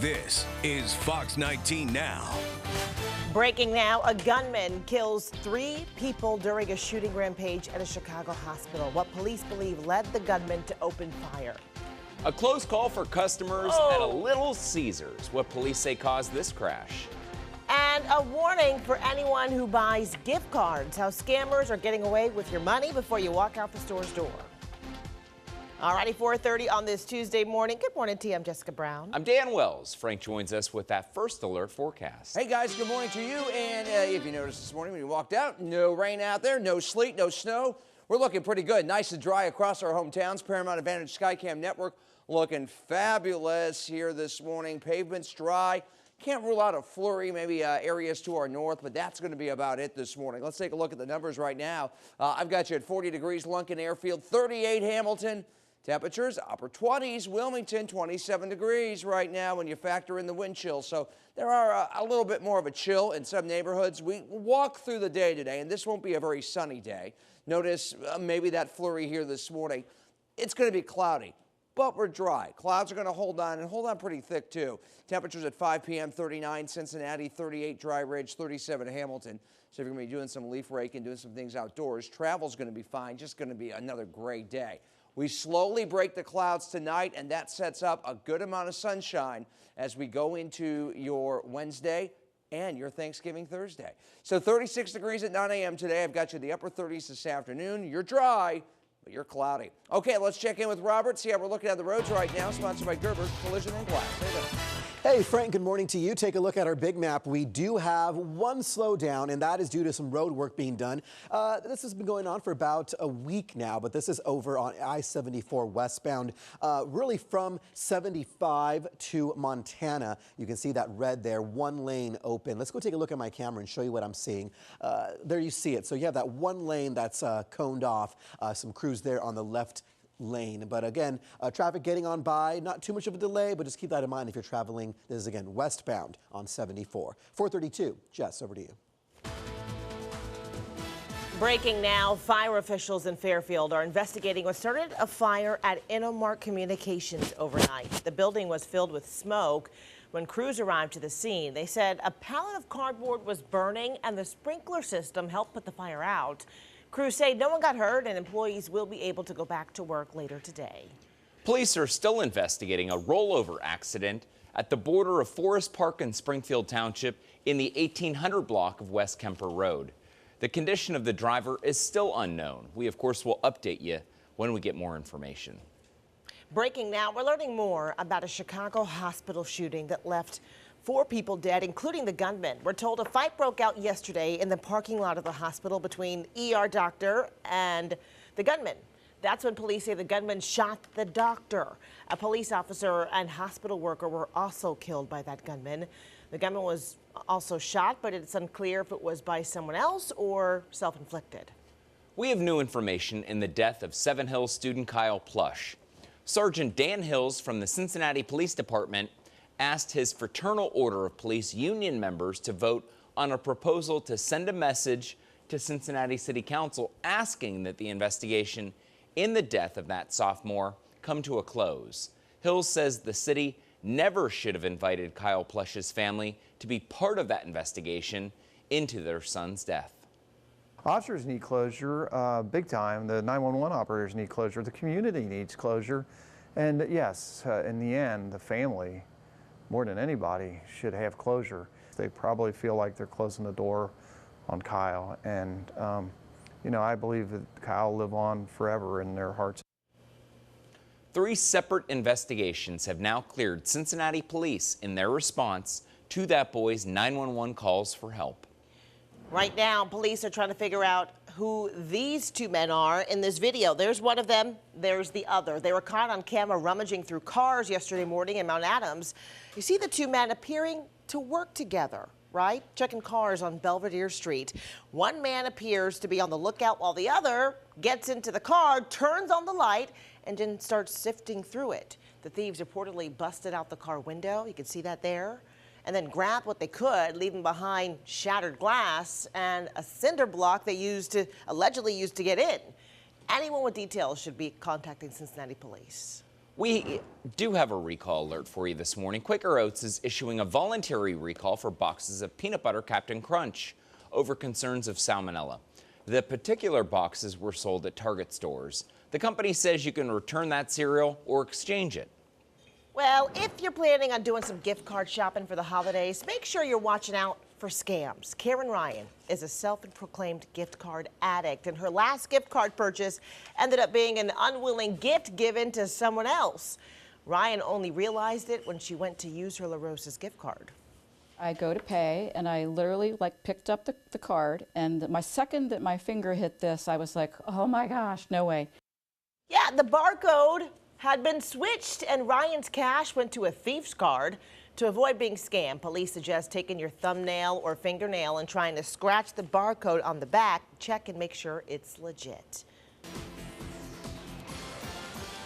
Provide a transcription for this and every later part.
This is Fox 19 Now. Breaking now, a gunman kills 3 people during a shooting rampage at a Chicago hospital. What police believe led the gunman to open fire. A close call for customers at a Little Caesars. What police say caused this crash. And a warning for anyone who buys gift cards. How scammers are getting away with your money before you walk out the store's door. Alrighty, 4:30 on this Tuesday morning. Good morning to you. I'm Jessica Brown. I'm Dan Wells. Frank joins us with that first alert forecast. Hey guys, good morning to you. And if you noticed this morning when you walked out, no rain out there, no sleet, no snow. We're looking pretty good. Nice and dry across our hometowns. Paramount Advantage Skycam Network looking fabulous here this morning. Pavements dry. Can't rule out a flurry, maybe areas to our north, but that's going to be about it this morning. Let's take a look at the numbers right now. I've got you at 40 degrees Lunkin Airfield, 38 Hamilton. Temperatures upper 20s, Wilmington 27 degrees right now when you factor in the wind chill. So there are a little bit more of a chill in some neighborhoods. We walk through the day today, and this won't be a very sunny day. Notice maybe that flurry here this morning. It's going to be cloudy, but we're dry. Clouds are going to hold on and hold on pretty thick too. Temperatures at 5 p.m. 39 Cincinnati, 38 Dry Ridge, 37 Hamilton. So if you're going to be doing some leaf raking, doing some things outdoors, travel's going to be fine. Just going to be another great day. We slowly break the clouds tonight, and that sets up a good amount of sunshine as we go into your Wednesday and your Thanksgiving Thursday. So 36 degrees at 9 a.m. today. I've got you the upper 30s this afternoon. You're dry, but you're cloudy. Okay, let's check in with Robert, see how we're looking at the roads right now. Sponsored by Gerber Collision and Glass. Hey there. Hey, Frank, good morning to you. Take a look at our big map. We do have one slowdown, and that is due to some road work being done. This has been going on for about a week now, but this is over on I-74 westbound, really from 75 to Montana. You can see that red there, one lane open. Let's go take a look at my camera and show you what I'm seeing. There you see it. So you have that one lane that's coned off, some crews there on the left lane. But again, traffic getting on by, not too much of a delay, but just keep that in mind if you're traveling. This is again westbound on 74. 432, Jess, over to you. Breaking now, fire officials in Fairfield are investigating what started a fire at Innomark Communications overnight. The building was filled with smoke when crews arrived to the scene. They said a pallet of cardboard was burning and the sprinkler system helped put the fire out. Crews say no one got hurt and employees will be able to go back to work later today. Police are still investigating a rollover accident at the border of Forest Park and Springfield Township in the 1800 block of West Kemper Road. The condition of the driver is still unknown. We, of course, will update you when we get more information. Breaking now, we're learning more about a Chicago hospital shooting that left 4 people dead, including the gunman. We're told a fight broke out yesterday in the parking lot of the hospital between ER doctor and the gunman. That's when police say the gunman shot the doctor. A police officer and hospital worker were also killed by that gunman. The gunman was also shot, but it's unclear if it was by someone else or self-inflicted. We have new information in the death of Seven Hills student Kyle Plush. Sergeant Dan Hills from the Cincinnati Police Department asked his Fraternal Order of Police union members to vote on a proposal to send a message to Cincinnati City Council asking that the investigation in the death of that sophomore come to a close. Hills says the city never should have invited Kyle Plush's family to be part of that investigation into their son's death. Officers need closure, big time. The 911 operators need closure. The community needs closure. And yes, in the end, the family, more than anybody, should have closure. They probably feel like they're closing the door on Kyle. And, you know, I believe that Kyle will live on forever in their hearts. 3 separate investigations have now cleared Cincinnati police in their response to that boy's 911 calls for help. Right now, police are trying to figure out who these 2 men are in this video. There's one of them, there's the other. They were caught on camera rummaging through cars yesterday morning in Mount Adams. You see the 2 men appearing to work together, right? Checking cars on Belvedere Street. One man appears to be on the lookout while the other gets into the car, turns on the light, and then starts sifting through it. The thieves reportedly busted out the car window. You can see that there. And then grabbed what they could, leaving behind shattered glass and a cinder block they allegedly used to get in. Anyone with details should be contacting Cincinnati police. We do have a recall alert for you this morning. Quaker Oats is issuing a voluntary recall for boxes of peanut butter Captain Crunch over concerns of salmonella. The particular boxes were sold at Target stores. The company says you can return that cereal or exchange it. Well, if you're planning on doing some gift card shopping for the holidays, make sure you're watching out for scams. Karen Ryan is a self-proclaimed gift card addict, and her last gift card purchase ended up being an unwilling gift given to someone else. Ryan only realized it when she went to use her La Rosa's gift card. I go to pay, and I literally picked up the card, and my second that my finger hit this, I was like, oh my gosh, no way. Yeah, the barcode had been switched, and Ryan's cash went to a thief's card. To avoid being scammed, police suggest taking your thumbnail or fingernail and trying to scratch the barcode on the back. Check and make sure it's legit.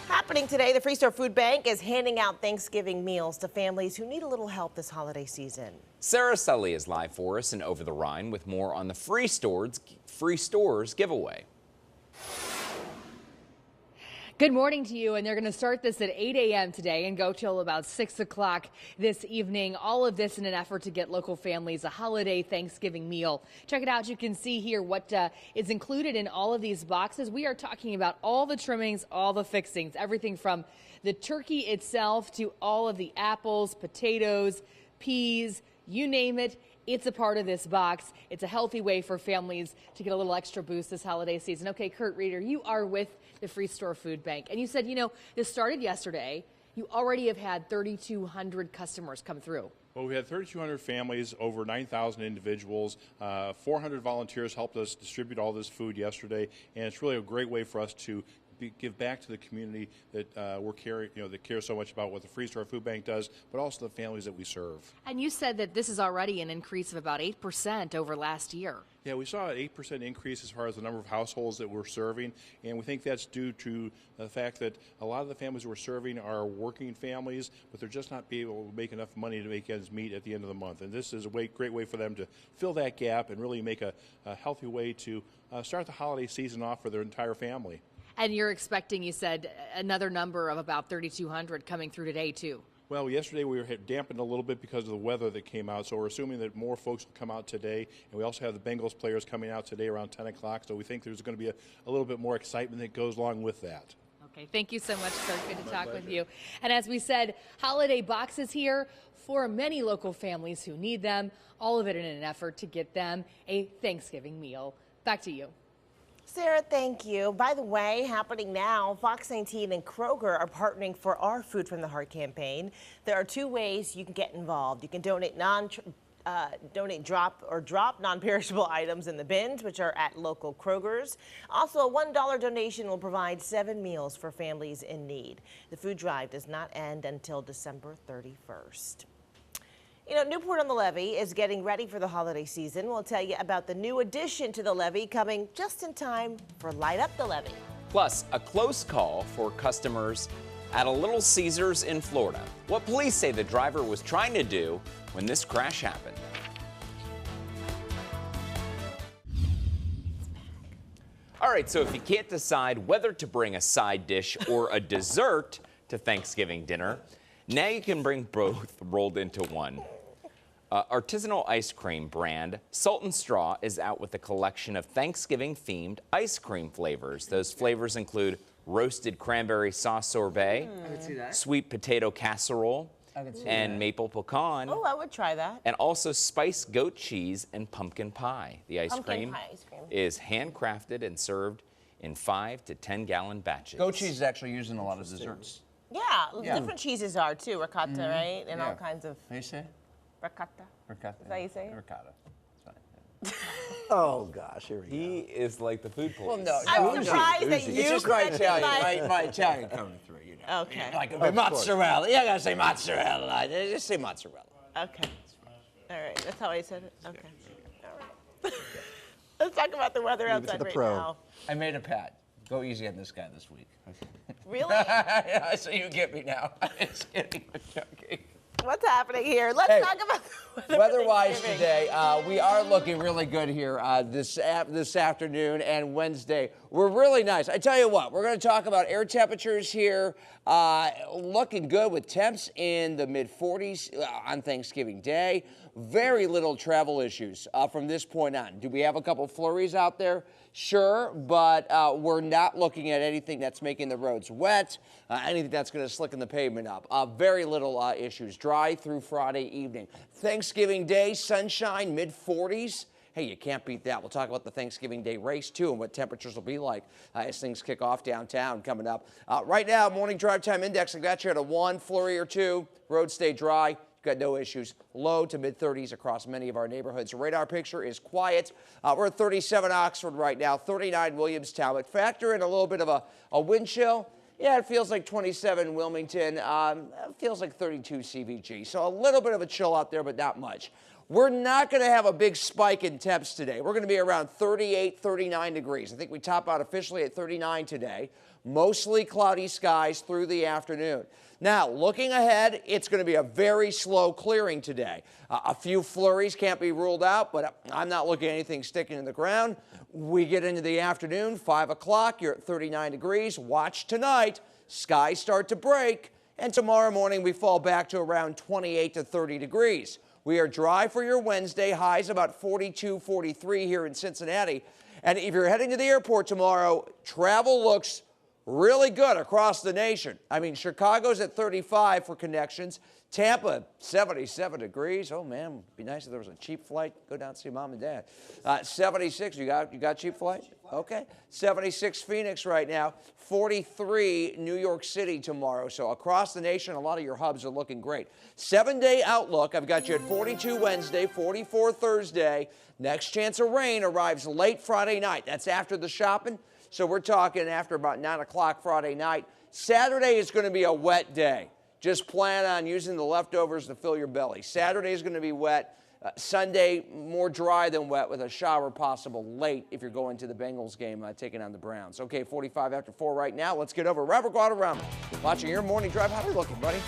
Happening today, the Free Store Food Bank is handing out Thanksgiving meals to families who need a little help this holiday season. Sarah Sully is live for us in Over the Rhine with more on the Free Stores giveaway. Good morning to you, and they're going to start this at 8 a.m. today and go till about 6 o'clock this evening. All of this in an effort to get local families a holiday Thanksgiving meal. Check it out. You can see here what is included in all of these boxes. We are talking about all the trimmings, all the fixings, everything from the turkey itself to all of the apples, potatoes, peas, you name it. It's a part of this box. It's a healthy way for families to get a little extra boost this holiday season. Okay, Kurt Reeder, you are with the Free Store Food Bank, and you said, you know, this started yesterday. You already have had 3,200 customers come through. Well, we had 3,200 families, over 9,000 individuals. 400 volunteers helped us distribute all this food yesterday, and it's really a great way for us to give back to the community that that care so much about what the Free Store Food Bank does, but also the families that we serve. And you said that this is already an increase of about 8% over last year. Yeah, we saw an 8% increase as far as the number of households that we're serving, and we think that's due to the fact that a lot of the families we're serving are working families, but they're just not able to make enough money to make ends meet at the end of the month. And this is a great way for them to fill that gap and really make a healthy way to start the holiday season off for their entire family. And you're expecting, you said, another number of about 3,200 coming through today, too. Well, yesterday we were dampened a little bit because of the weather that came out, so we're assuming that more folks will come out today. And we also have the Bengals players coming out today around 10 o'clock, so we think there's going to be a little bit more excitement that goes along with that. Okay, thank you so much, Kurt. Good to talk with you. And as we said, holiday boxes here for many local families who need them, all of it in an effort to get them a Thanksgiving meal. Back to you. Sarah, thank you. By the way, happening now, Fox 19 and Kroger are partnering for our Food from the Heart campaign. There are two ways you can get involved. You can donate drop non-perishable items in the bins, which are at local Krogers. Also, a $1 donation will provide 7 meals for families in need. The food drive does not end until December 31st. You know, Newport-on-the-Levee is getting ready for the holiday season. We'll tell you about the new addition to the levee coming just in time for Light Up the Levee. Plus, a close call for customers at a Little Caesars in Florida. What police say the driver was trying to do when this crash happened. All right, so if you can't decide whether to bring a side dish or a dessert to Thanksgiving dinner, now you can bring both rolled into one. Artisanal ice cream brand Salt and Straw is out with a collection of Thanksgiving-themed ice cream flavors. Those flavors include roasted cranberry sauce sorbet, sweet potato casserole, and maple pecan. Oh, I would try that. And also spiced goat cheese and pumpkin pie. The ice cream is handcrafted and served in 5 to 10 gallon batches. Goat cheese is actually used in a lot of desserts. Yeah, different cheeses are too. Ricotta, right? And all kinds of. How you say it? Ricotta. Ricotta. Is that how you say it? Ricotta. That's fine. Oh, gosh, here we go. He is like the food police. Well, no, I'm surprised that it's you just my corrected Italian, my Italian coming through, you know. Okay. Like mozzarella. You gotta say mozzarella. Just say mozzarella. Okay. All right. That's how I said it? Okay. All right. Let's talk about the weather outside right now. I made a pat. Go easy on this guy this week. Really? Yeah, so you get me now. I'm just kidding. I'm joking. What's happening here? Let's talk about weather-wise today. We are looking really good here this afternoon and Wednesday. We're really nice. I tell you what, we're going to talk about air temperatures here. Looking good with temps in the mid-40s on Thanksgiving Day. Very little travel issues from this point on. Do we have a couple flurries out there? Sure, but we're not looking at anything that's making the roads wet, anything that's going to slicken the pavement up. Very little issues. Dry through Friday evening. Thanksgiving Day, sunshine, mid-40s. Hey, you can't beat that. We'll talk about the Thanksgiving Day race, too, and what temperatures will be like as things kick off downtown coming up. Right now, morning drive time index, I got you at a 1, flurry or 2. Roads stay dry. Got no issues. Low to mid-30s across many of our neighborhoods. Radar picture is quiet. We're at 37 Oxford right now, 39 Williamstown. But factor in a little bit of a wind chill. Yeah, it feels like 27 Wilmington. It feels like 32 CVG. So a little bit of a chill out there, but not much. We're not going to have a big spike in temps today. We're going to be around 38, 39 degrees. I think we top out officially at 39 today. Mostly cloudy skies through the afternoon. Now, looking ahead, it's going to be a very slow clearing today. A few flurries can't be ruled out, but I'm not looking at anything sticking in the ground. We get into the afternoon, 5 o'clock, you're at 39 degrees. Watch tonight, skies start to break, and tomorrow morning we fall back to around 28 to 30 degrees. We are dry for your Wednesday, highs about 42, 43 here in Cincinnati. And if you're heading to the airport tomorrow, travel looks really good across the nation. I mean, Chicago's at 35 for connections. Tampa, 77 degrees. Oh, man, it'd be nice if there was a cheap flight. Go down and see mom and dad. 76, you got cheap flight? Okay. 76 Phoenix right now. 43 New York City tomorrow. So across the nation, a lot of your hubs are looking great. 7-day outlook. I've got you at 42 Wednesday, 44 Thursday. Next chance of rain arrives late Friday night. That's after the shopping. So we're talking after about 9 o'clock Friday night. Saturday is going to be a wet day. Just plan on using the leftovers to fill your belly. Saturday is going to be wet. Sunday, more dry than wet with a shower possible late if you're going to the Bengals game taking on the Browns. Okay, 45 after 4 right now. Let's get over. Robert Guadarrama watching your morning drive. How are we looking, buddy?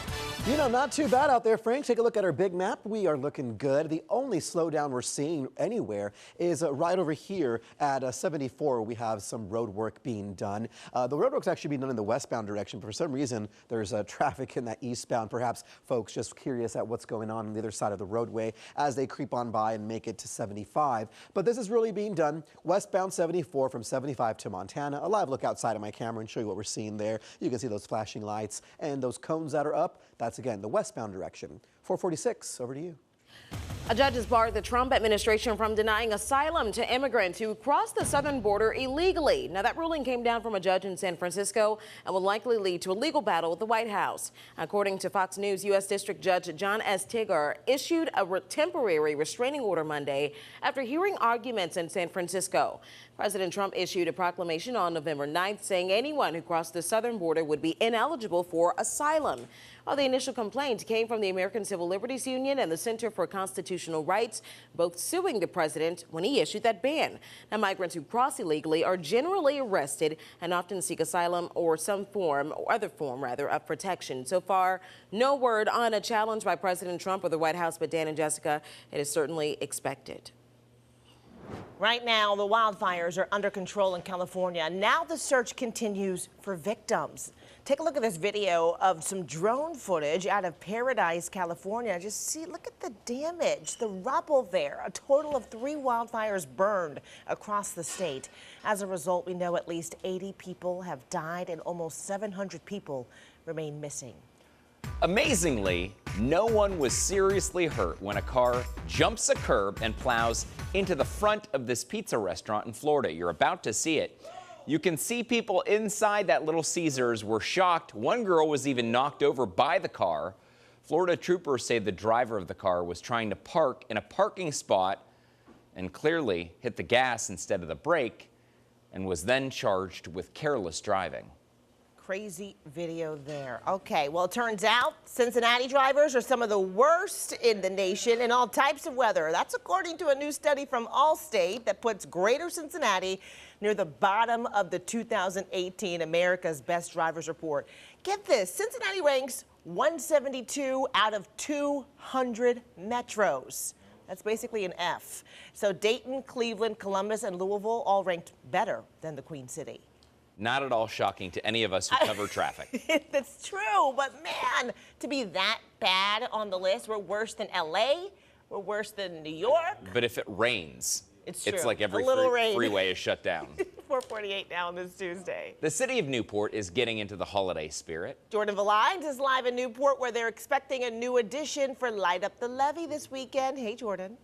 You know, not too bad out there, Frank. Take a look at our big map. We are looking good. The only slowdown we're seeing anywhere is right over here at 74. We have some road work being done. The road work's actually being done in the westbound direction, but for some reason, there's traffic in that eastbound. Perhaps folks just curious at what's going on the other side of the roadway as they creep on by and make it to 75. But this is really being done westbound 74 from 75 to Montana. A live look outside of my camera and show you what we're seeing there. You can see those flashing lights and those cones that are up. That's, again, the westbound direction. 446, over to you. A judge has barred the Trump administration from denying asylum to immigrants who cross the southern border illegally. Now, that ruling came down from a judge in San Francisco and will likely lead to a legal battle with the White House. According to Fox News, U.S. District Judge John S. Tigger issued a temporary restraining order Monday after hearing arguments in San Francisco. President Trump issued a proclamation on November 9th saying anyone who crossed the southern border would be ineligible for asylum. While the initial complaint came from the American Civil Liberties Union and the Center for Constitutional Rights, both suing the president when he issued that ban. Now, migrants who cross illegally are generally arrested and often seek asylum or some form or other form, rather, of protection. So far, no word on a challenge by President Trump or the White House, but Dan and Jessica, it is certainly expected. Right now, the wildfires are under control in California. Now the search continues for victims. Take a look at this video of some drone footage out of Paradise, California. Just see, look at the damage, the rubble there. A total of 3 wildfires burned across the state. As a result, we know at least 80 people have died and almost 700 people remain missing. Amazingly, no one was seriously hurt when a car jumps a curb and plows into the front of this pizza restaurant in Florida. You're about to see it. You can see people inside that Little Caesars were shocked. One girl was even knocked over by the car. Florida troopers say the driver of the car was trying to park in a parking spot and clearly hit the gas instead of the brake and was then charged with careless driving. Crazy video there. Okay, well, it turns out Cincinnati drivers are some of the worst in the nation in all types of weather. That's according to a new study from Allstate that puts Greater Cincinnati near the bottom of the 2018 America's Best Drivers Report. Get this, Cincinnati ranks 172 out of 200 metros. That's basically an F. So Dayton, Cleveland, Columbus, and Louisville all ranked better than the Queen City. Not at all shocking to any of us who cover traffic. That's true, but man, to be that bad on the list, we're worse than LA, we're worse than New York. But if it rains, it's like every freeway is shut down. 4:48 now on this Tuesday. The city of Newport is getting into the holiday spirit. Jordan Valines is live in Newport where they're expecting a new addition for Light Up the Levee this weekend. Hey, Jordan.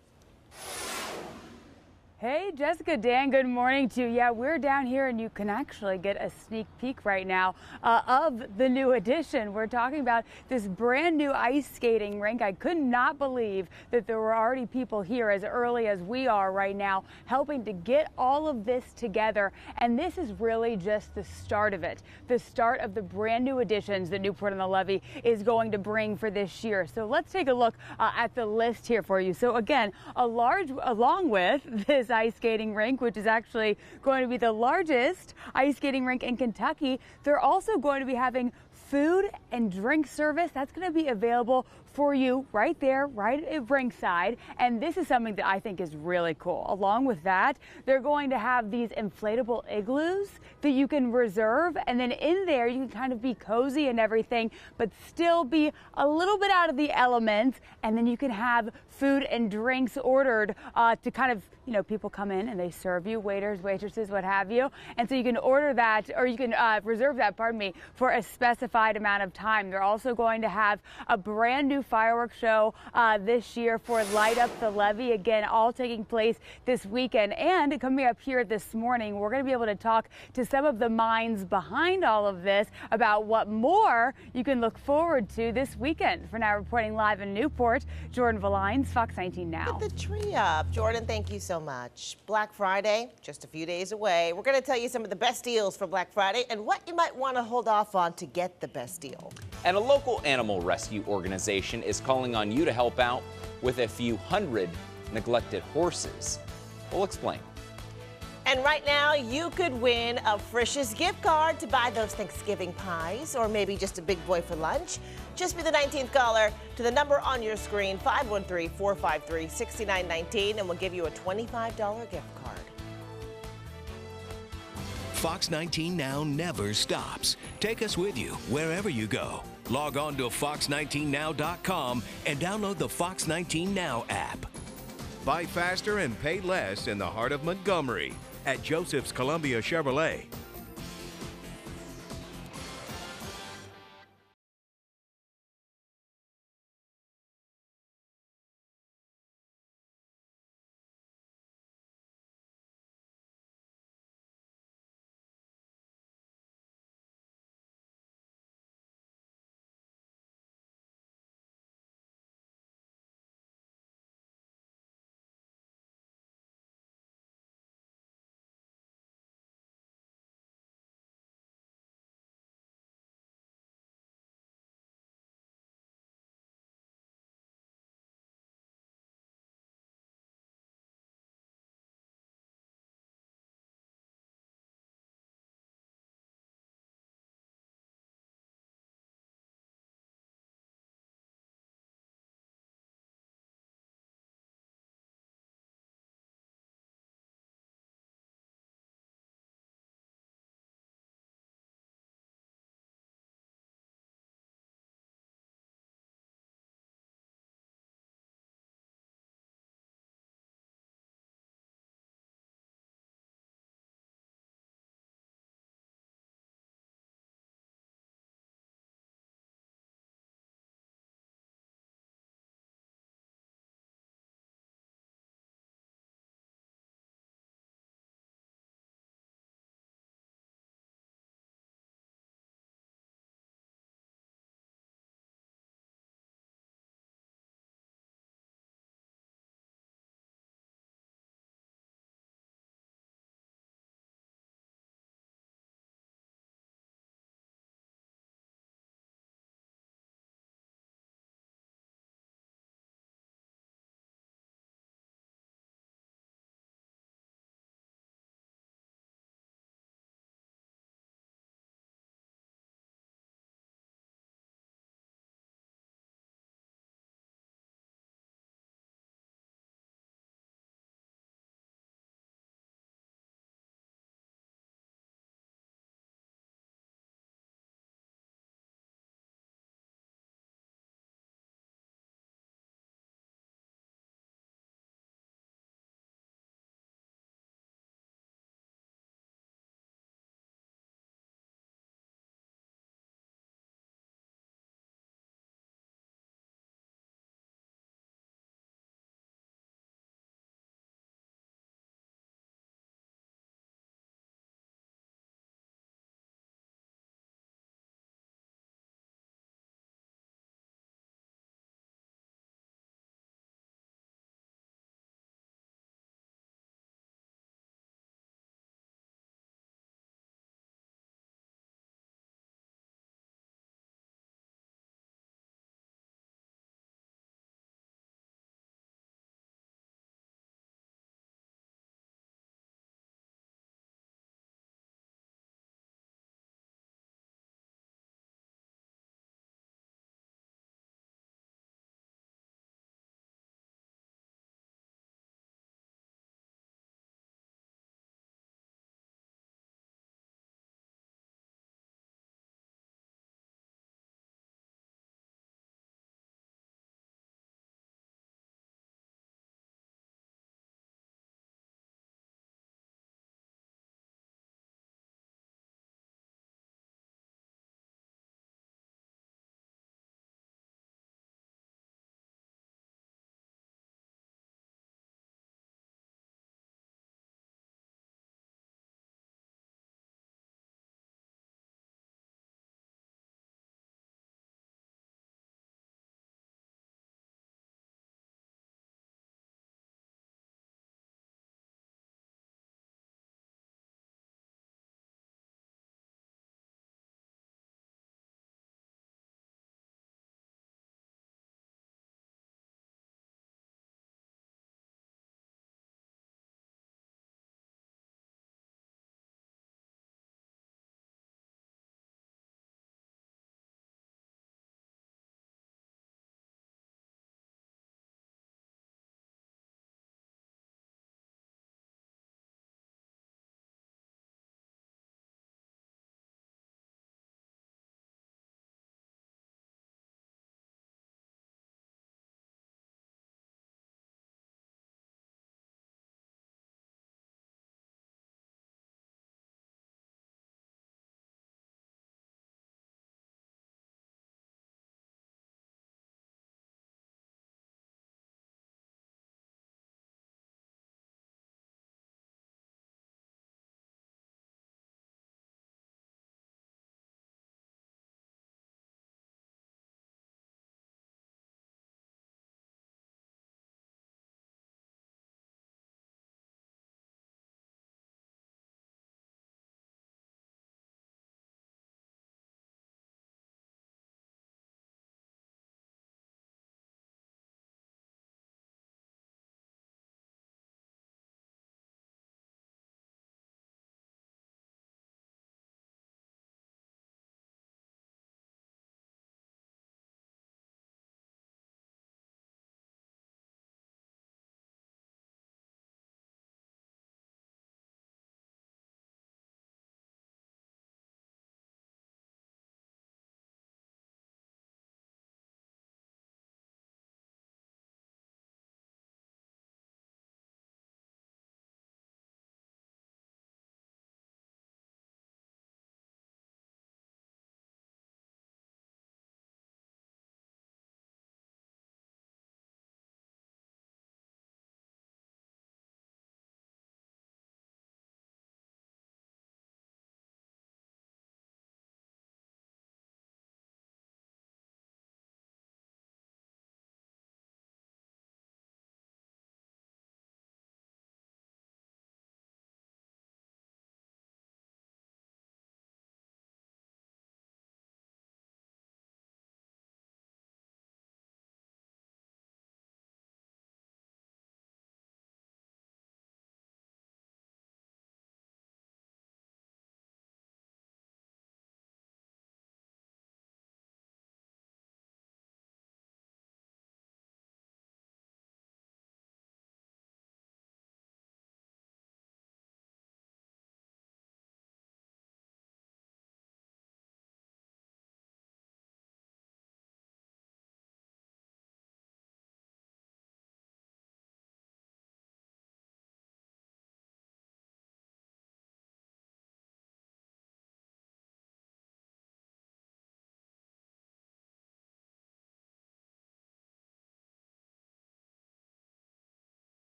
Hey, Jessica, Dan, good morning to you. Yeah, we're down here and you can actually get a sneak peek right now of the new addition. We're talking about this brand new ice skating rink. I could not believe that there were already people here as early as we are right now helping to get all of this together. And this is really just the start of it, the start of the brand new additions that Newport on the Levee is going to bring for this year. So let's take a look at the list here for you. So again, along with this ice skating rink, which is actually going to be the largest ice skating rink in Kentucky. They're also going to be having food and drink service. That's going to be available for you right there, right at ringside. And this is something that I think is really cool. Along with that, they're going to have these inflatable igloos that you can reserve. And then in there, you can kind of be cozy and everything, but still be a little bit out of the elements. And then you can have food and drinks ordered to kind of, you know, people come in and they serve you, waiters, waitresses, what have you. And so you can order that, or you can reserve that, pardon me, for a specified amount of time. They're also going to have a brand new fireworks show this year for Light Up the Levee. Again, all taking place this weekend. And coming up here this morning, we're going to be able to talk to some of the minds behind all of this about what more you can look forward to this weekend. For now, reporting live in Newport, Jordan Valines, Fox 19 Now. Put the tree up. Jordan, thank you so much. Black Friday, just a few days away. We're going to tell you some of the best deals for Black Friday and what you might want to hold off on to get the best deal. And a local animal rescue organization is calling on you to help out with a few hundred neglected horses. We'll explain. And right now, you could win a Frisch's gift card to buy those Thanksgiving pies, or maybe just a big boy for lunch. Just be the 19th caller to the number on your screen, 513-453-6919, and we'll give you a $25 gift card. Fox 19 Now never stops. Take us with you wherever you go. Log on to fox19now.com and download the Fox 19 Now app. Buy faster and pay less in the heart of Montgomery at Joseph's Columbia Chevrolet.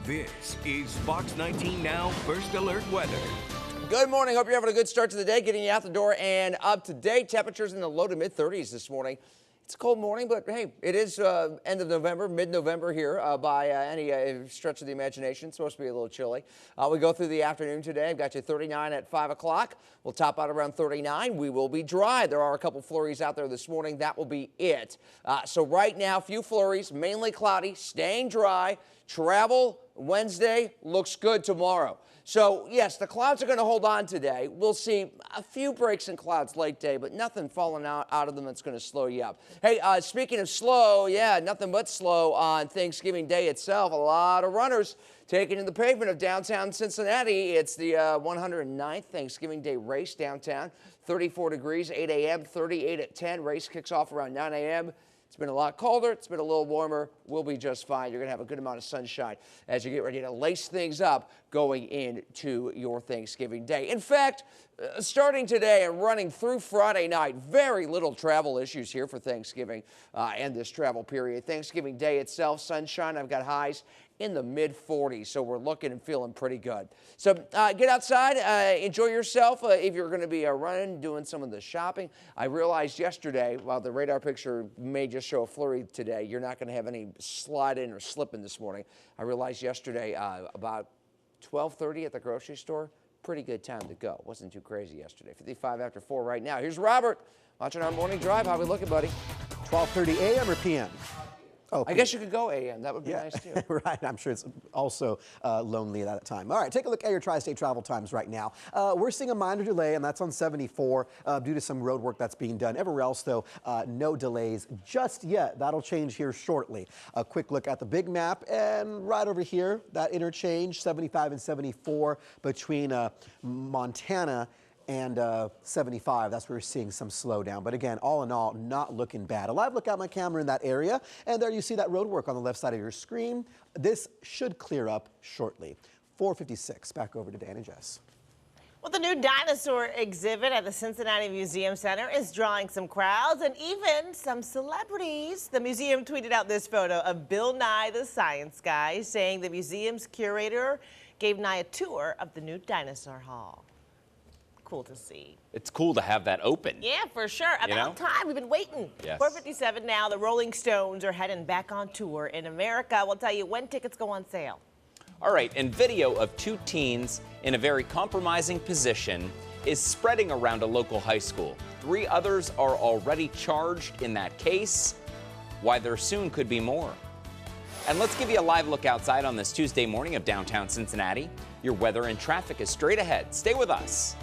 This is Fox 19 Now First Alert Weather. Good morning. Hope you're having a good start to the day, getting you out the door and up to date. Temperatures in the low to mid 30s this morning. It's a cold morning, but hey, it is end of November, mid-November here by any stretch of the imagination. It's supposed to be a little chilly. We go through the afternoon today. I've got you 39 at 5 o'clock. We'll top out around 39. We will be dry. There are a couple flurries out there this morning. That will be it. So right now, few flurries, mainly cloudy, staying dry. Travel Wednesday looks good tomorrow. So, yes, the clouds are going to hold on today. We'll see a few breaks in clouds late day, but nothing falling out of them that's going to slow you up. Hey, speaking of slow, yeah, nothing but slow on Thanksgiving Day itself. A lot of runners taking to the pavement of downtown Cincinnati. It's the 109th Thanksgiving Day race downtown. 34 degrees, 8 a.m., 38 at 10. Race kicks off around 9 a.m. It's been a lot colder. It's been a little warmer. We'll be just fine. You're going to have a good amount of sunshine as you get ready to lace things up going into your Thanksgiving Day. In fact, starting today and running through Friday night, very little travel issues here for Thanksgiving and this travel period. Thanksgiving Day itself, sunshine. I've got highs in the mid-40s, so we're looking and feeling pretty good. So get outside, enjoy yourself. If you're going to be running, doing some of the shopping. I realized yesterday, while the radar picture may just show a flurry today, you're not going to have any slide-in or slip-in this morning. I realized yesterday about 12:30 at the grocery store, pretty good time to go. Wasn't too crazy yesterday. 55 after 4 right now. Here's Robert watching our morning drive. How we looking, buddy? 12:30 a.m. or p.m.? Oh, I guess you could go a.m. That would be nice, too. Right. I'm sure it's also lonely at that time. All right, take a look at your tri-state travel times right now. We're seeing a minor delay, and that's on 74 due to some road work that's being done. Everywhere else, though, no delays just yet. That'll change here shortly. A quick look at the big map, and right over here, that interchange, 75 and 74 between Montana and 75, that's where we're seeing some slowdown. But again, all in all, not looking bad. A live look at my camera in that area, and there you see that road work on the left side of your screen. This should clear up shortly. 4:56, back over to Dan and Jess. Well, the new dinosaur exhibit at the Cincinnati Museum Center is drawing some crowds and even some celebrities. The museum tweeted out this photo of Bill Nye the Science Guy, saying the museum's curator gave Nye a tour of the new dinosaur hall. Cool to see. It's cool to have that open. Yeah, for sure. About time. We've been waiting. Yes. 4:57 now. The Rolling Stones are heading back on tour in America. We'll tell you when tickets go on sale. All right, and video of two teens in a very compromising position is spreading around a local high school. 3 others are already charged in that case. Why there soon could be more. And let's give you a live look outside on this Tuesday morning of downtown Cincinnati. Your weather and traffic is straight ahead. Stay with us.